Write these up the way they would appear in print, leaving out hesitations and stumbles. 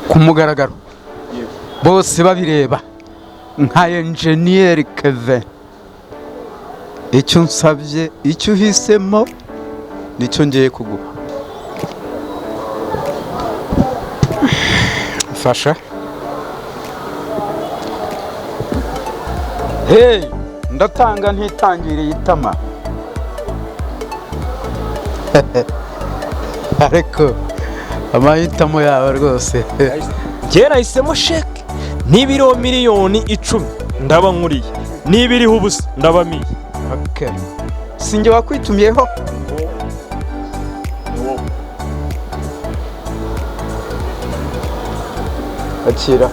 ku mugaragaro bose babireba nka enjeniyeri Kevin. Icyo nsabye, icyo uhisemo nicyo ngiye kuguha. Fasha. Hey, ndatanga ntitangiriye itama. Ariko amahitamo yawe rwose. Njye nahisemo sheke n'ibiro miliyoni 10 ndaba nkuriye, n'ibiriho ubusa ndabamiye. Okay. Sinjye wakwitumyeho. Akira.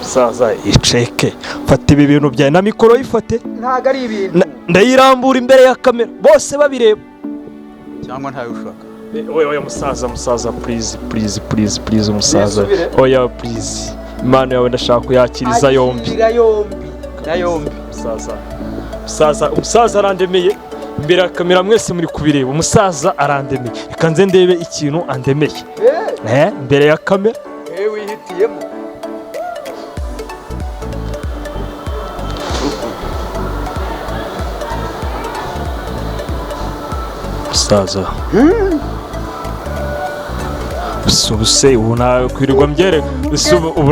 Saza iceke fata ibi bintu byawe na mikoro yifate. Ntago ari ibintu. Ndayirambura imbere ya kamera bose babireba. Cyangwa ntawe ushaka. Oya musaza please umusaza. Oya please. Imana yawe ndashaka kuyakiriza yombi. Umusaza arandemeye imbere ya kamera mwese muri kubireba. Umusaza arandemeye. Reka nze ndebe ikintu andemeye. Imbere ya kamera. Wihitiyemo. Musaza. Ubuse ubu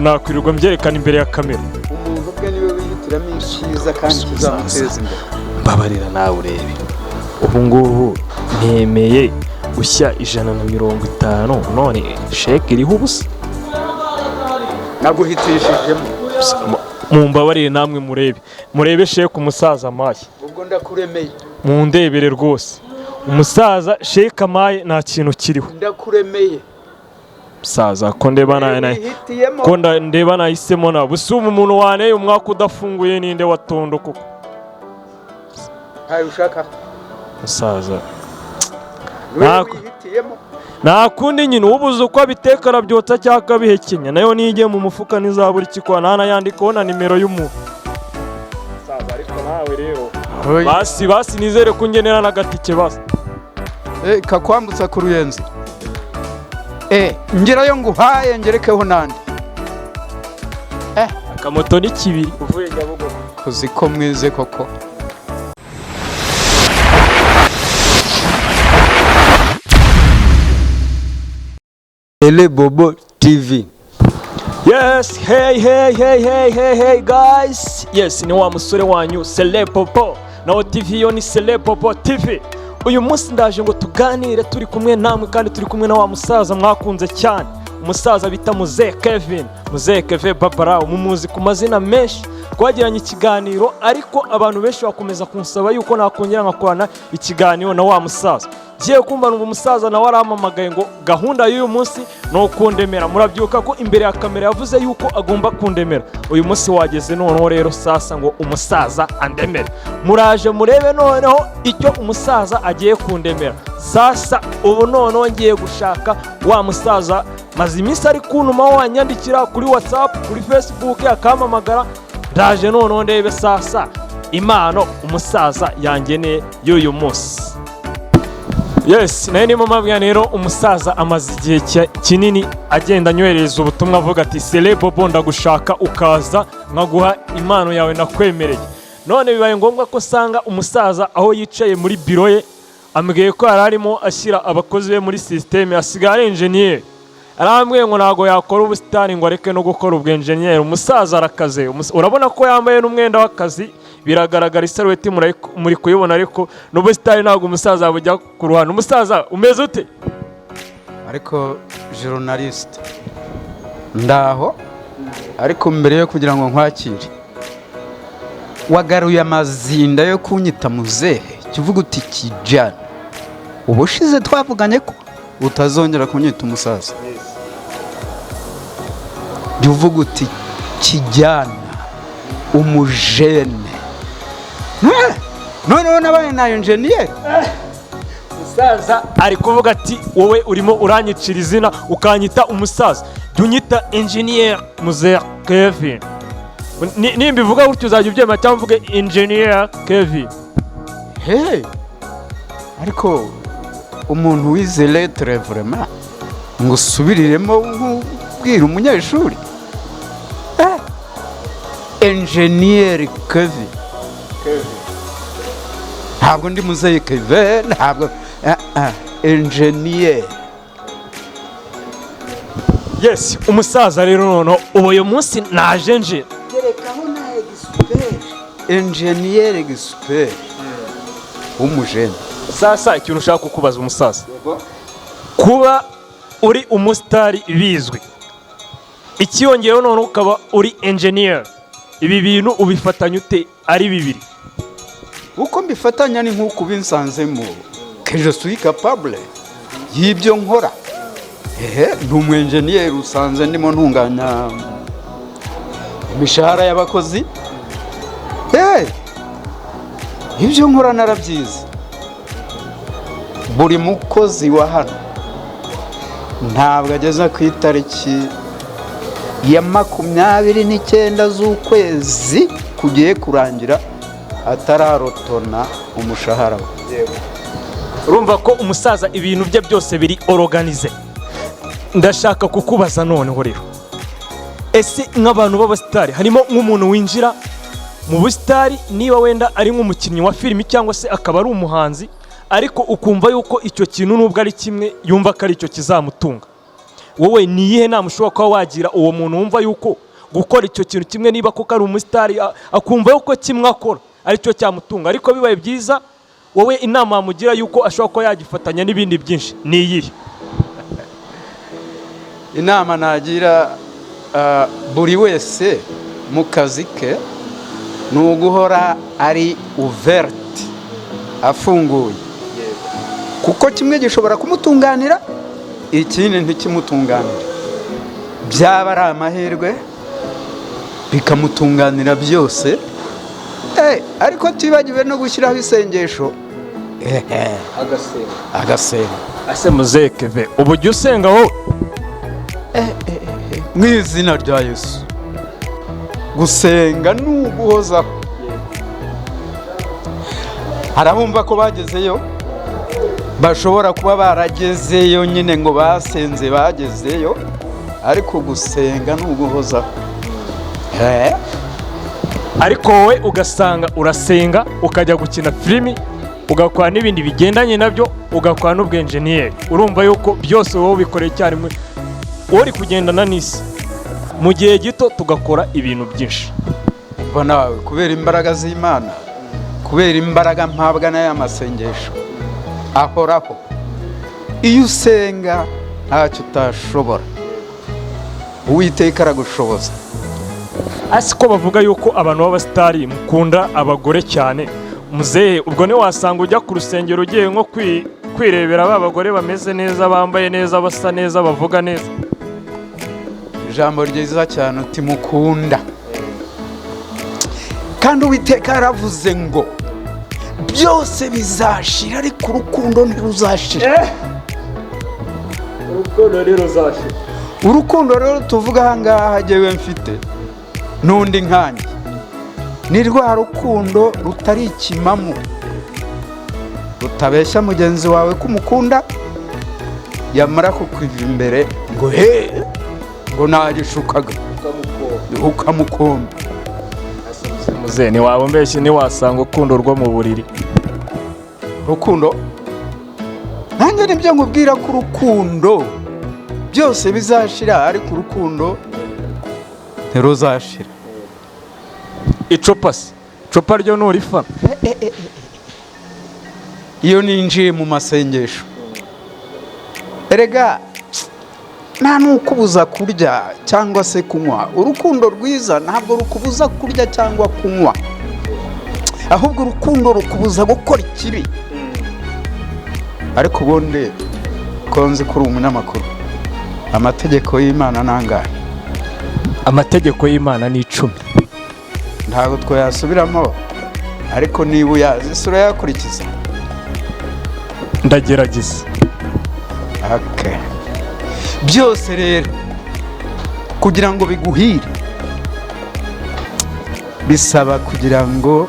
nakwirirwa mbyerekana imbere ya kamera. Umuntu ubwe niwe wihitiramo icyiza kandi kizamuteza imbere. Mbabarira nawe urebe. Ubu ngubu nemeye gushya 150 none sheke iriho ubusa. Naguhitishijemo. Mumbabarire namwe murebe sheke umusaza amaye. Ubwo ndakuremeye. Mundebere rwose. Umusaza sheke amaye nta kintu kiriho. Ndakuremeye. Musaza ko ndeba nahisemo na busuma umuntu waneye umwaka udafunguye ninde watondo koko. Hayi ushaka. Musaza. Nakundi nyine ubuze uko abitekara byotsa cyaka bihekenya nayo nigiye mu mufuka nizabura ikikwa nana yandikaho na nimero y'umuntu. Musaza ariko nawe rero. Basi nizere ko ngenera nagatike basi. Kakwambutsa ku ruyenzi. Ngirayo nguhaye ngerekeho nandi. Akamoto ni kibiri uvuye Nyabugogo. Kuziko mwize koko. Ele Bobo TV. Yes, hey guys. Yes, ni wa musore wanyu Sele Popo. Na TV yo ni Sele Popo TV. Uyu munsi ndaje ngo tuganire turi kumwe namwe kandi turi kumwe na wa musaza mwakunze cyane. Umusaza bita Muzehe Kevin. Muzehe Kevin Babara umumuzi ku mazina menshi. Twagiranye ikiganiro ariko abantu benshi bakomeza kunsaba yuko nakongera ngakorana ikiganiro na wa musaza. Giye kumva numva umusaza nawe aramamagaye ngo gahunda y'uyu munsi no kundemera. Murabyuka ko imbere ya kamera yavuze yuko agomba kundemera. Uyu munsi wageze noneho rero sasa ngo umusaza andemere. Muraje murebe noneho icyo umusaza agiye kundemera. Sasa ubu noneho ngiye gushaka wa musaza maze iminsi ari kuntuma wanyandikira kuri WhatsApp kuri Facebook akamamagara. Ndaje noneho ndebe sasa impano umusaza yangeneye y'uyu munsi. Yes, naye ni mama byanero umusaza amaze igihe kinini agenda anyohereza ubutumwa avuga ati Sele Bobo ndagushaka ukaza nkaguha impano yawe nakwemereye. None bibaye ngombwa ko sanga umusaza aho yicaye muri biro ye ambwiye ko ararimo ashyira abakozi be muri systeme asigara engineer. Arambwiye ngo nago yakora ubusitani ngo areke no gukora ubwengineer. Umusaza arakaze. Urabona ko yambaye n'umwenda w'akazi. Biragaragara isarweti muri kuyibona ariko n'ubusitani ntabwo umusaza abujya ku ruhande. Umusaza umeze ute? Ariko journalist ndaho ariko mbere yo kugira ngo nkwakire wagaruye amazinda yo kunyita Muzehe kivuga uti kijana. Ubushize twavuganye ko utazongera kunyita umusaza. Uvuga uti kijana umujene. None nabaye na engineer. Umusaza ari kuvuga ati wowe urimo uranyicira izina ukanyita umusaza. Dunyita engineer Muzehe Kevin. Nimba bivuga gutyo uzajya ubyema cyangwa mvuge engineer Kevin. Hey. Ariko umuntu wize lettre vraiment ngo usubiriremo nk'ubwira umunyeshuri enjeniyeri Kevin ntabwo ndi Muzehe Kevin ntabwo enjeniyeri. Yes, umusaza rero noneho uyu munsi naje nje gerekaho na expert enjeniyeri expert w'umujene. sasa ikintu ushaka kukubaza umusaza, kuba uri umusitari bizwi, ikiyongeyeho noneho ukaba uri engineer, ibi bintu ubifatanya ute ari bibiri? uko mbifatanya ni nk'uko binsanzemo que je suis capable y'ibyo nkora. Ndi umu-enjeniyeri usanze ndimo ntunganya imishahara y'abakozi. Ibyo nkora narabyize. Buri mukozi wa hano ntabwo ageza ku itariki ya 29 z'ukwezi kugiye kurangira atararotona umushahara we. Urumva ko umusaza ibintu bye byose biri organize. Ndashaka kukubaza noneho rero, ese nk'abantu b'abasitari harimo nk'umuntu winjira mu busitari, niba wenda ari nk'umukinnyi wa filimi cyangwa se akaba ari umuhanzi, ariko ukumva yuko icyo kintu nubwo ari kimwe yumva ko ari cyo kizamutunga, wowe ni iyihe nama ushobora kuba wagira uwo muntu wumva yuko gukora icyo kintu kimwe, niba koko ari umusitari akumva yuko kimwe akora ari cyo cyamutunga, ariko bibaye byiza, wowe inama wamugira yuko ashobora kuba yagifatanya n'ibindi byinshi ni iyihe? Inama nagira buri wese mu kazi ke ni uguhora ari ouverte, afunguye, kuko kimwe gishobora kumutunganira ikindi ntikimutunganira. Byaba ari amahirwe bikamutunganira byose, ariko tibagiwe no gushyiraho isengesho agasenga. Ase Muzehe Kevin, ubu jya usenga wowe? Mu izina rya Yesu, gusenga ni uguhozaho. Harabumva ko bagezeyo, bashobora kuba baragezeyo nyine ngo basenze bagezeyo, ariko gusenga ni uguhozaho. Ariko wowe ugasanga urasenga ukajya gukina filimi, ugakora n'ibindi bigendanye nabyo, ugakora n'ubwenjeniyeri. Urumva yuko byose wowe ubikoreye icyarimwe, uri kugendana n'isi. Mu gihe gito tugakora ibintu byinshi. Umva nawe, kubera imbaraga z'Imana, kubera imbaraga mpabwa n'aya masengesho ahoraho, iyo usenga ntacyo utashobora, Uwiteka aragushoboza. Asi ko bavuga yuko abantu b'abasitari mukunda abagore cyane. Muzehe, ubwo ne wasanga ujya ku rusengero ugiye nko kwirebera abagore bameze neza, bambaye neza, basa neza, bavuga neza? Ijambo ryiza cyane uti mukunda, kandi Uwiteka yaravuze ngo byose bizashira ariko urukundo ntiruzashira. Urukundo rero ruzashira. Urukundo rero tuvuga aha ngaha jyewe mfite n'undi nkanjye ni rwa rukundo rutari ikimamu, rutabeshya mugenzi wawe ko umukunda, yamara kukwiva imbere ngo ngo nagishukaga ukamukomba. Muzehe, ntiwaba mbeshye ntiwasanga urukundo rwo mu buriri. Rukundo nanjye nibyo nkubwira ko urukundo byose bizashira ariko urukundo ntiruzashira. Icupa se, icupa ryo nturifana? Iyo ninjiye mu masengesho, erega nta nukubuza kurya cyangwa se kunywa. Urukundo rwiza ntabwo rukubuza kurya cyangwa kunywa, ahubwo urukundo rukubuza gukora ikibi. Ariko ubundi konzi kuri umunyamakuru, amategeko y'Imana nangahe? Amategeko y'Imana ni 10. Ntabwo twayasubiramo, ariko niba uyazi sura yakurikiza. Ndagerageza. Okay. Byose rero kugira ngo biguhire bisaba kugira ngo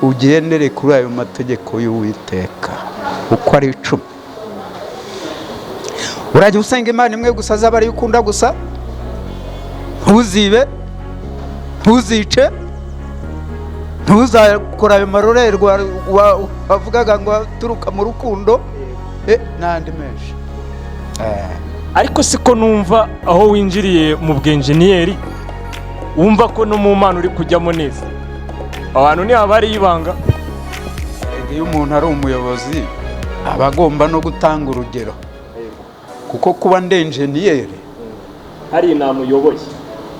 ugendere kuri ayo mategeko y'Uwiteka uko ari 10. urajya usenga Imana imwe gusa azaba ariyo ukunda gusa, ntuzibe, ntuzice, ntuzakora ayo marorerwa wavugaga ngo aturuka mu rukundo n'andi menshi. ariko siko numva aho winjiriye mu bwenjeniyeri wumva ko no mu Mana uri kujyamo neza, abantu ntihaba ari ibanga. Iyo umuntu ari umuyobozi aba agomba no gutanga urugero, kuko kuba ndenjeniyeri hari inama uyoboye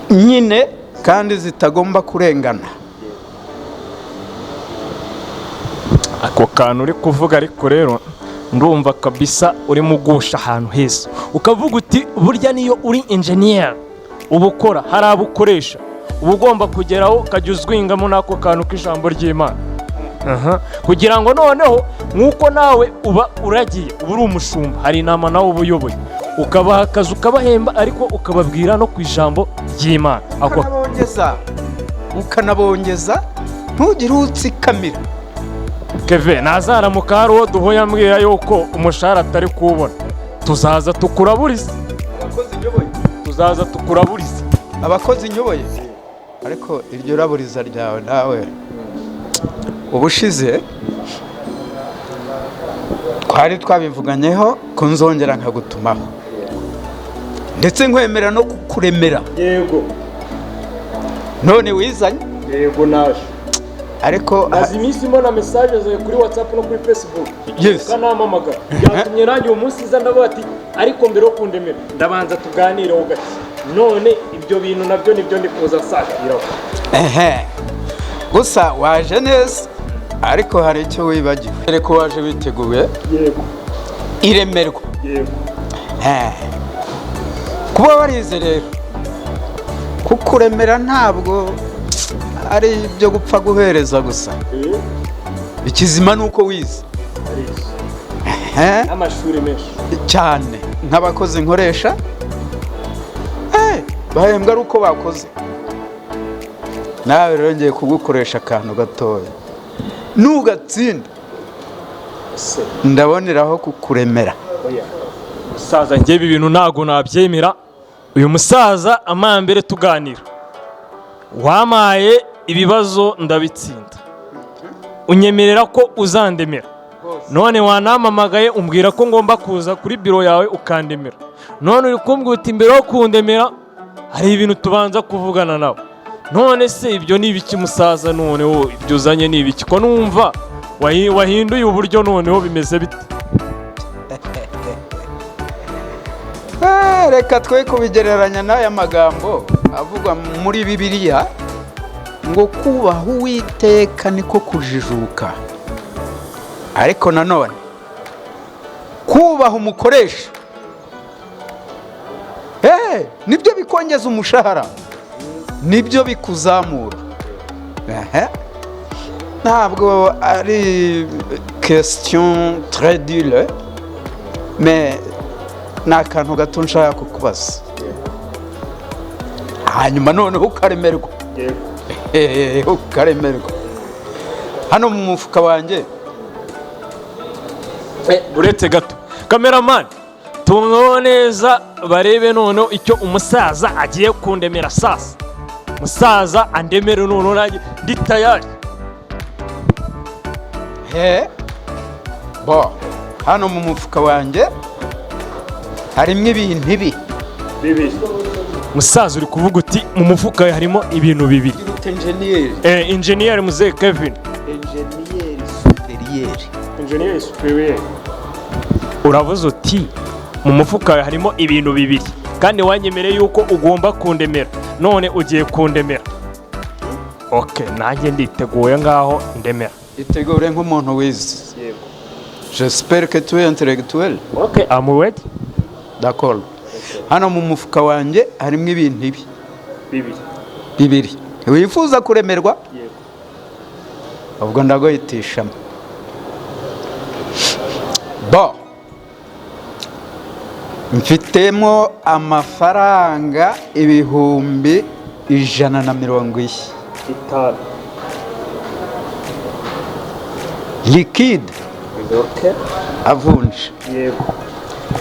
nyine kandi zitagomba kurengana. ako kantu uri kuvuga, ariko rero ndumva kabisa urimo ugusha ahantu heza, ukavuga uti burya niyo uri enjeniyeri uba ukora hari abo ukoresha, uba ugomba kugeraho ukajya uzwingamo n'ako kantu k'ijambo ry'Imana, kugira ngo noneho nk'uko nawe uba uragiye uba uri umushumba, hari inama nawe uba uyoboye, ukabaha akazi ukabahemba, ariko ukababwira no ku ijambo ry'Imana, ukanabongeza ntugire utsikamira. Keve nazaramuka hari uwo duhuye ambwira yuko umushahara atari kuwubona, tuzaza tukuraburize. tuzaza tukuraburize abakozi nyoboye. Ariko iryo raburiza ryawe nawe ubushize twari twabivuganyeho ko nzongera nkagutumaho, ndetse nkwemera no kukuremera. Yego, none wizanye. yego naje, ariko maze iminsi mbona message zawe kuri WhatsApp no kuri Facebook. Yes. Kanamamaga byatumye nanjye uwo munsi iza ndavuga ati ariko mbere yo kundemera ndabanza tuganireho gake, none ibyo bintu nabyo nibyo ndi kuza nsakiraho. Gusa waje neza, ariko hari icyo wibagiwe. Ariko waje witeguye. Yego, iremerwa. yego, kuba warize rero, kukuremera ntabwo ari ibyo gupfa guhereza gusa. Ikizima ni uko wize amashuri menshi cyane. Nk'abakozi nkoresha bahembwa ari uko bakoze. Nawe rero ngiye kugukoresha akantu gatoya, nugatsinda ndaboneraho kukuremera. musaza, njye ibi bintu ntago nabyemera. Uyu musaza amambere tuganira wamaye ibibazo ndabitsinda, unyemerera ko uzandemera, none wanamamagaye umbwira ko ngomba kuza kuri biro yawe ukandemera, none uri kumbwira uti mbere yo kundemera hari ibintu tubanza kuvugana nawe. None se ibyo ni ibiki musaza? Noneho ibyo uzanye ni ibiki ko numva wahinduye uburyo, noneho bimeze bite? Reka twe kubigereranya n'aya magambo avugwa muri Bibiliya ngo kubaha Uwiteka niko kujijuka, ariko nanone kubaha umukoresha nibyo bikongeza umushahara, nibyo bikuzamura. Ntabwo ari question très dure, mais ni akantu gato nshaka kukubaza, hanyuma noneho ukaremerwa. Ukaremerwa. Hano mu mufuka wanjye uretse gato cameraman, tumweho neza barebe noneho icyo umusaza agiye kundemera. Sasa musaza andemere noneho nanjye ndi tayari. hano mu mufuka wanjye harimo ibintu bibiri. Musaza uri kuvuga uti mu mufuka harimo ibintu bibiri. Enjeniyeri Muzehe Kevin. Enjeniyeri superieur. Uravuze uti mu mufuka harimo ibintu bibiri, kandi wanyemereye yuko ugomba kundemera, none ugiye kundemera. Okay, nanjye nditeguye ngaho ndemera. Itegure nk'umuntu wize. J'espère que tu es intellectuel. Okay, I'm ready. D'accord. Hano mu mufuka wanjye harimo ibintu bibiri. Wifuza kuremerwa? Yego. Ubwo ndagoyitishamo. Mfitemo amafaranga 150. Liquide. Okay. Avunje. Yego.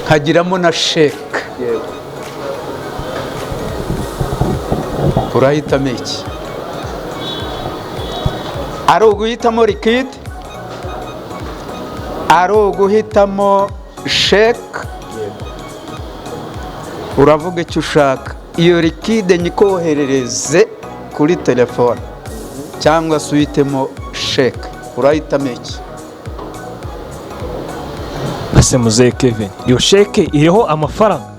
nkagiramo na sheke, urahitamo iki? Ari uguhitamo likide, ari uguhitamo sheke, uravuga icyo ushaka. Iyo likide nyikoherereze kuri telefone cyangwa se uhitemo sheke, urahitamo iki? ese muzehe Kevin, iyo sheke iriho amafaranga?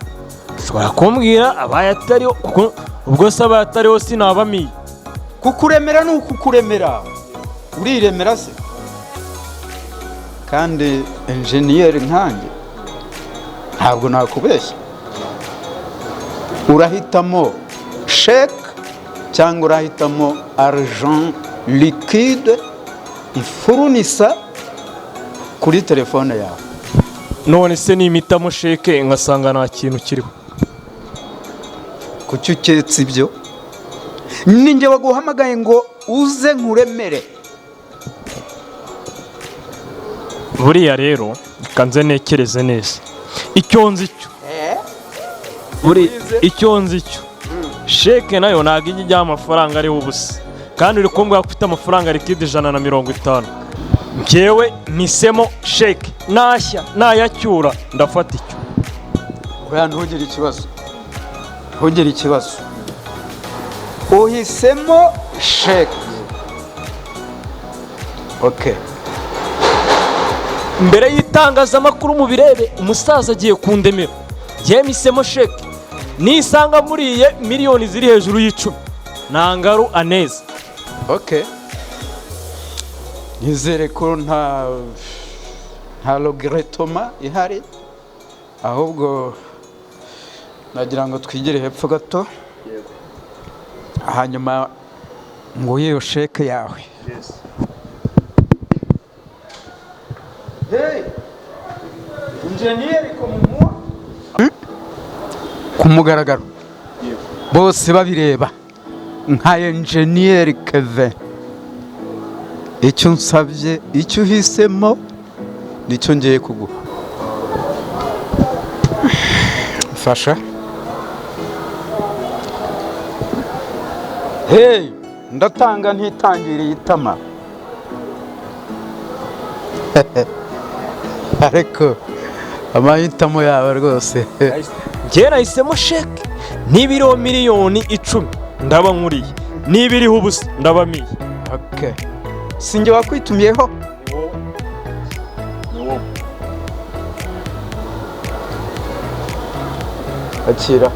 ushobora kumbwira abaye atariho, kuko ubwo se abaye atariho sinabamiye. kukuremera ni ukukuremera, uriremera se? kandi enjeniyeri nkanjye ntabwo nakubeshya. urahitamo sheke cyangwa urahitamo argent liquide ifurunisa kuri telefone yawe? none se nimitamo sheke ngasanga nta kintu kiriho? kuki uketse ibyo? ninjye waguhamagaye ngo uze nkuremere. buriya rero kanze nekereze neza icyo nzi cyo, icyo nzi cyo sheke nayo ntabwo ijya ijyaho amafaranga ariho ubusa, kandi uri kumbwira ko ufite amafaranga likide 150. njyewe mpisemo sheke, nashya nayacyura ndafata icyo. oya ntugire ikibazo, ntugire ikibazo, uhisemo sheke. okay. mbere y'itangazamakuru mu birebe umusaza agiye kundemera, njyewe mpisemo sheke, nisanga muriye miliyoni ziri hejuru y'10 nangaru aneza. okay. nizere ko nta regretoma ihari, ahubwo nagira ngo twigire hepfo gato, hanyuma ngo iyo sheke yawe. hey injeniyeri komumuwa ku mugaragaro, bose babireba nka enjeniyeri Kevin. icyo nsabye, icyo uhisemo nicyo ngiye kuguha. fasha. hey ndatanga ntitangiriye itama. ariko amahitamo yawe rwose. njyewe nahisemo sheke, niba iriho miliyoni 10 ndaba nkuriye, niba iriho ubusa ndabamiye. okay. sinjye wakwitumyeho. akira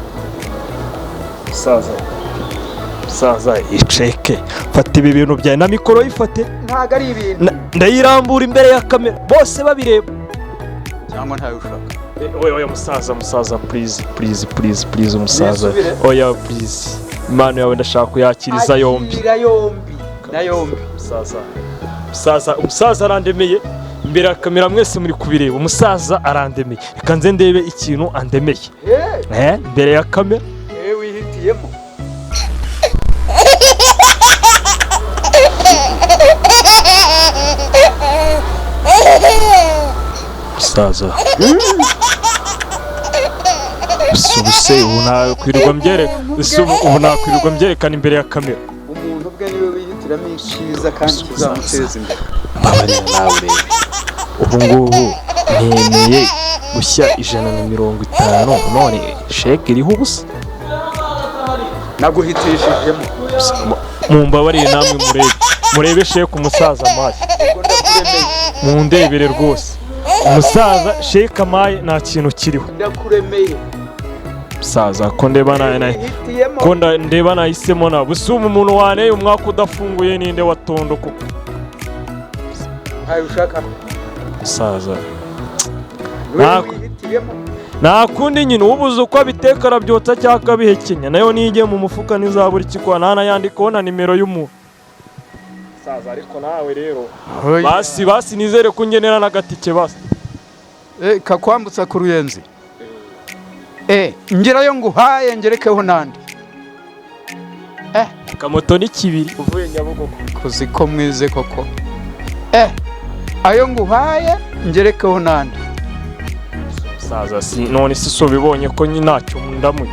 saza iceke, fata ibi bintu byawe na mikoro yifate, ntago ari ibintu ndayirambura imbere ya kamera bose babireba. cyangwa ntayo ushaka. oya musaza please umusaza, oya please, impano yawe ndashaka kuyakiriza yombi. umusaza arandemeye imbere ya kamera, mwese muri kubireba, umusaza arandemeye. reka nze ndebe ikintu andemeye imbere ya kamera. wihitiyemo. musaza ubuse ubu nakwirirwa mbyerekana imbere ya kamera. umuntu ubwe niwe wihitiramo icyiza kandi kizamuteza imbere. mbabarira nawe urebe, ubu ngubu nemeye gushya 150, none sheke iriho ubusa. naguhitishijemo. mumbabarire namwe murebe sheke umusaza amaye, mundebere rwose umusaza sheke amaye nta kintu kiriho. ndakuremeye musaza ko ndeba nahisemo nawe. busuma umuntu waneye umwaka udafunguye ninde watondo koko? ntayo ushaka. musaza nta kundi nyine, ubuze uko abiteka arabyotsa cyangwa akabihekenya, nayo nigiye mu mufuka ntizabura ikikwa, ntanayandikaho na nimero y'umuntu. musaza ariko nawe rero basi nizere ko ungenera n'agatike basi. kakwambutsa ku ruyenzi. ngerayo nguhaye ngerekeho nandi. akamoto ni 2 uvuye Nyabugogo. kuzi ko mwize koko. ayo nguhaye ngerekeho nandi. musaza none si bibonye ko ntacyo ndamuye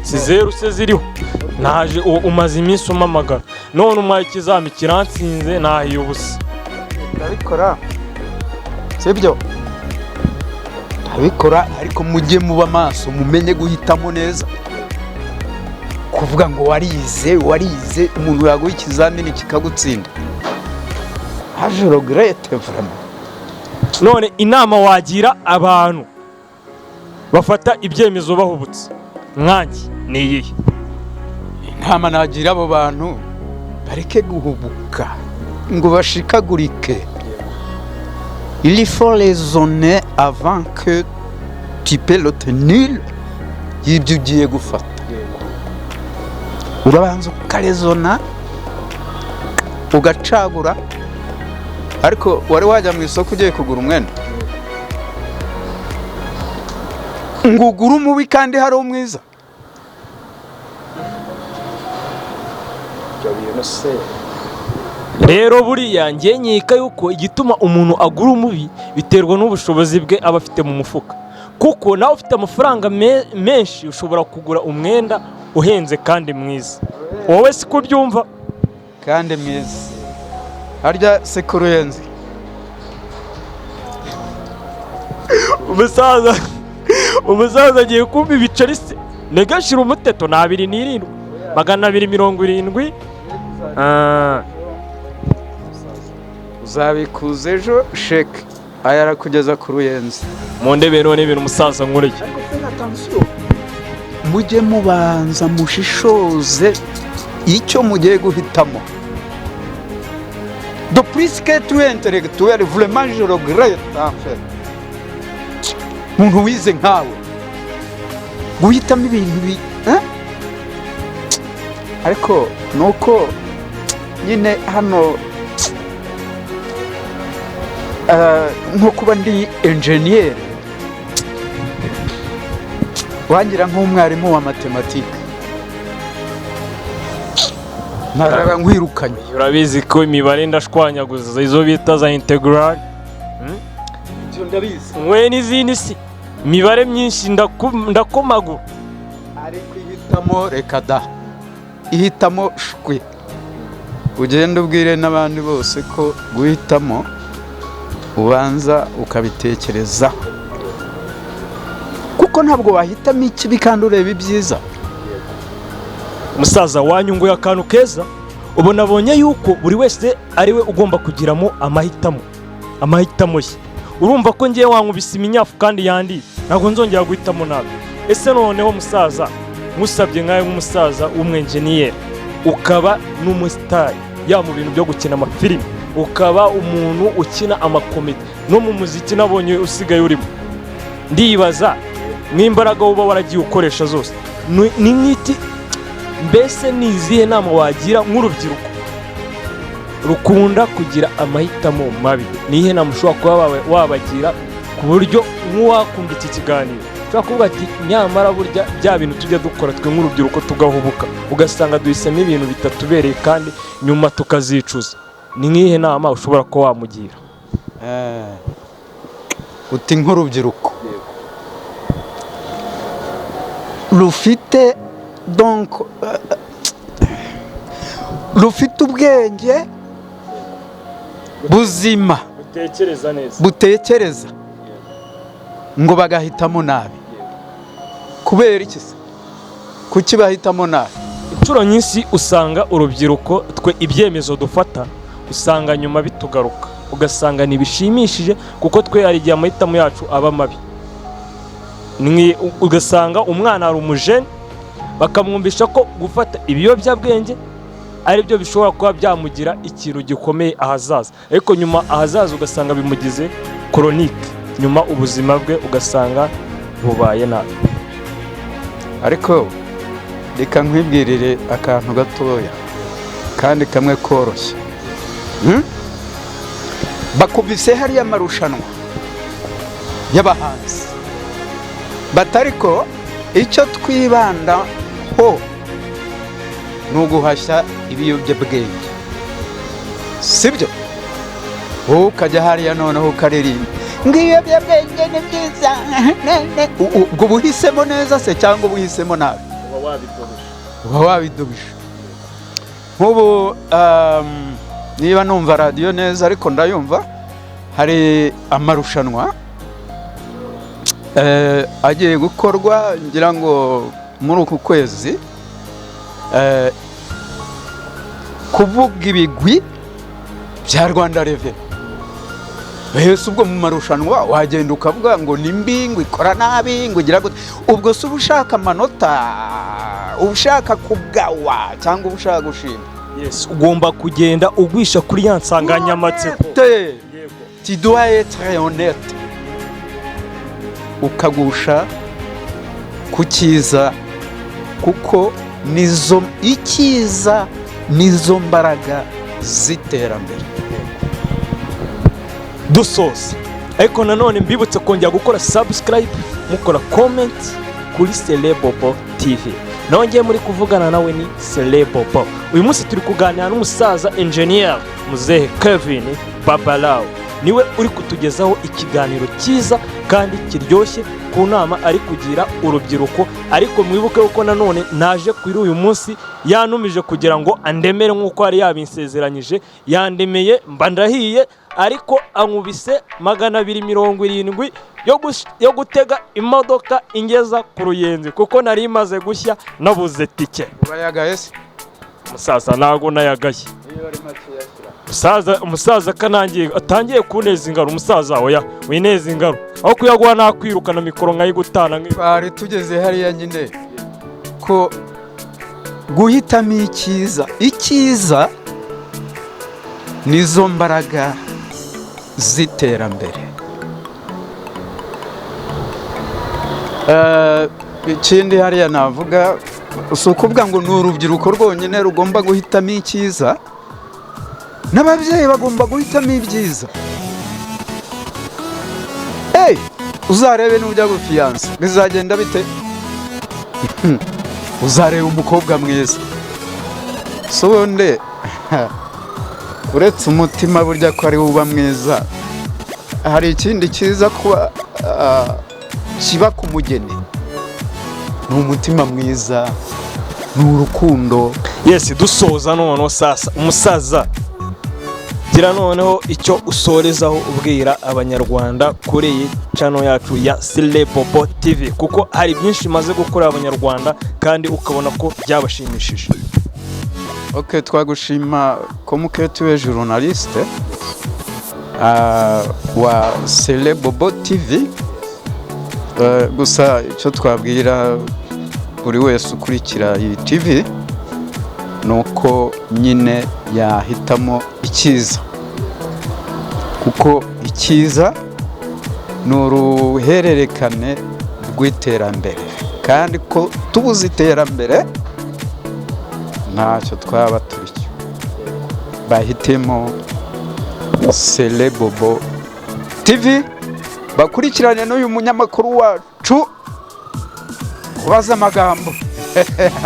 si zeru se ziriho naje umaze iminsi umamagara none umaye ikizami kiransinze nahiye ubusa ndabikora sibyo ndabikora ariko mujye muba maso mumenye guhitamo neza kuvuga ngo warize umuntu yaguha ikizamini kikagutsinda haje regrette vraiment. none inama wagira abantu bafata ibyemezo bahubutse mwangi ni iyihe? inama nagira abo bantu bareke guhubuka ngo bashikagurike. Il faut raisonner avant que tu peux l'obtenir y'ibyo ugiye gufata. Urabanza ukarezona ugacagura, ariko wari wajya mu isoko ugiye kugura umwenda ngo ugure umubi kandi hari umwiza. rero buriya ngiye nkeka yuko igituma umuntu agura umubi biterwa n'ubushobozi bwe aba afite mu mufuka, kuko nawe ufite amafaranga menshi ushobora kugura umwenda uhenze kandi mwiza. wowe siko byumva? kandi mwiza harya sekuru yenze umusaza agiye kumva ibiceri se negashira umuteto na 270 270. uzabikuza ejo sheke aya arakugeza ku ruyenzi mu ndebe none ibintu umusaza nkoreye. mujye mubanza mushishoze icyo mugiye guhitamo. De plus que tu es intellectuel, vraiment je regrette en fait. Muntu wize nkawe guhitamo ibintu ariko nuko nyine hano nko kuba ndi engineer wangira nk'umwarimu wa matematike naraga nkwirukanye. urabizi ko imibare ndashwanyaguza izo bita za integral ibyo ndabizi mwe n'izindi si imibare myinshi ndakomagura, ariko ihitamo reka da ihitamo shwe ugenda ubwire n'abandi bose ko guhitamo ubanza ukabitekerezaho, kuko ntabwo wahitamo ikibi kandi ureba ibyiza. umusaza wanyunguye akantu keza ubu nabonye yuko buri wese ari we ugomba kugiramo amahitamo ye. urumva ko ngiye wankubise iminyafu kandi yandiye ntabwo nzongera guhitamo nabi. ese noneho musaza musabye nkawe nk'umusaza w'umwenjeniyeri ukaba n'umusitari ya mu bintu byo gukina amafilimi, ukaba umuntu ukina amakomedi no mu muziki nabonye usigaye urimo, ndibaza n'imbaraga uba waragiye ukoresha zose ni nk'iki mbese ni izihe nama wagira nk'urubyiruko rukunda kugira amahitamo mabi? nihe nama ushobora kuba wabagira ku buryo nk'uwakunda iki kiganiro ushobora kuvuga ati nyamara burya bya bintu tujya dukora twe nk'urubyiruko tugahubuka ugasanga duhisemo ibintu bitatubereye kandi nyuma tukazicuza? ni nk'ihe nama ushobora kuba wamugira? uti nk'urubyiruko rufite donc rufite ubwenge buzima butekereza ngo bagahitamo nabi. kubera iki se? kuki bahitamo nabi? inshuro nyinshi usanga urubyiruko twe ibyemezo dufata usanga nyuma bitugaruka, ugasanga ntibishimishije kuko twe hari igihe amahitamo yacu aba mabi. ugasanga umwana ari umujene bakamwumvisha ko gufata ibiyobyabwenge ari byo bishobora kuba byamugira ikintu gikomeye ahazaza, ariko nyuma ahazaza ugasanga bimugize koronike, nyuma ubuzima bwe ugasanga bubaye nabi. ariko reka nkwibwirire akantu gatoya kandi kamwe koroshye. bakubise hariya amarushanwa y'abahanzi batariko icyo twibandaho ni uguhashya ibiyobyabwenge, sibyo? wowe ukajya hariya noneho ukaririmba ibiyobyabwenge ni byiza. Ubwo buhisemo neza se cyangwa ubuhisemo nabi? Uba wabidubije. Nk'ubu niba numva radiyo neza ariko ndayumva, hari amarushanwa agiye gukorwa ngira ngo muri uku kwezi, kuvuga ibigwi bya Rwanda Revenue. Ese ubwo mu marushanwa wagenda ukavuga ngo ni mbi, ngo ikora nabi, ngo ugira gute? Ubwo se ubushaka amanota, ubushaka kugawa cyangwa ubushaka gushima? Yes, ugomba kugenda ugwisha kuri ya nsanganyamatsiko. Tu dois être honnête. Ukagusha ku cyiza, kuko icyiza nizo mbaraga z'iterambere. Dusoza ariko nanone mbibutse kongera gukora subscribe, mukora comment kuri Celebobo TV. Nongeye muri kuvugana nawe ni Celebobo. Uyu munsi turi kuganira n'umusaza engineer Muzehe Kevin Babalao, niwe uri kutugezaho ikiganiro cyiza kandi kiryoshye ku nama ari kugira urubyiruko. Ariko mwibuke uko nanone naje kuri uyu munsi yanumije kugira ngo andemere nk'uko yari yabinsezeranyije. Yandemeye mba ndahiye, ariko ankubise 270 yo gutega imodoka ingeza ku Ruyenzi, kuko nari imaze gushya nabuze tike. Urayagaye se? Musaza ntago nayagaye. Umusaza kanangiye atangiye kuneza ingaro. Umusaza oya wineza ingaro, aho kuyaguha nakwirukana mikoro nkayigutana. Bari tugeze hariya nyine ko guhitamo icyiza nizo mbaraga z'iterambere. Ikindi hariya navuga, si ukuvuga ngo ni urubyiruko rwonyine rugomba guhitamo icyiza, n'ababyeyi bagomba guhitamo ibyiza. Uzarebe n'ujya gufiyansa bizagenda bite? Uzareba umukobwa mwiza, sonde uretse umutima burya ko ari uba mwiza, hari ikindi cyiza kuba kiba ku mugeni. Ni umutima mwiza, ni urukundo. Yes, dusoza noneho sasa umusaza gira noneho icyo usorezaho ubwira abanyarwanda kuri iyi channel yacu ya Celebobo TV, kuko hari byinshi maze gukora abanyarwanda kandi ukabona ko byabashimishije. Okay, twagushima ko muketuwe journaliste wa Celebobo TV. Gusa icyo twabwira buri wese ukurikira iyi TV nuko nyine yahitamo icyiza, kuko icyiza ni uruhererekane rw'iterambere, kandi ko tubuze iterambere ntacyo twaba turi cyo. Bahitemo Celebobo TV, bakurikirane n'uyu munyamakuru wacu ubaza amagambo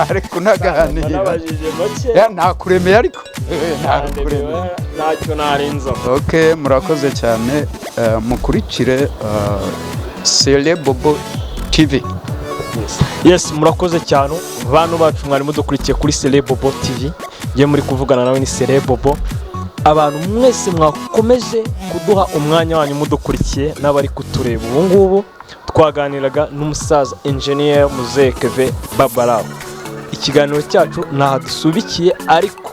ariko naganira nakuremeye, ariko ntacyo narinza. Okay, murakoze cyane. Mukurikire Celebobo TV. Yes, murakoze cyane bantu bacu mwari mudukurikiye kuri Celebobo TV. Ngiye muri kuvugana nawe ni Celebobo. Abantu mwese mwakomeje kuduha umwanya wanyu mudukurikiye n'abari kutureba ubu ngubu. Twaganiraga n'umusaza engineer Muzehe Kevin Babalao. Ikiganiro cyacu nahadusubikiye, ariko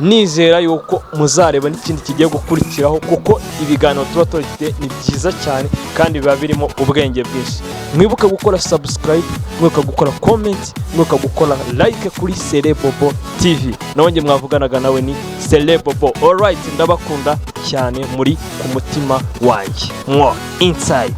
nizera yuko muzareba n'ikindi kigiye gukurikiraho, kuko ibiganiro tuba tufite ni byiza cyane kandi biba birimo ubwenge bwinshi. Mwibuke gukora subscribe, mwibuke gukora comment, mwibuke gukora like kuri Celebobo TV. Nawonge mwavuganaga nawe ni Celebobo. Alright, ndabakunda cyane muri ku mutima wanjye. Inside.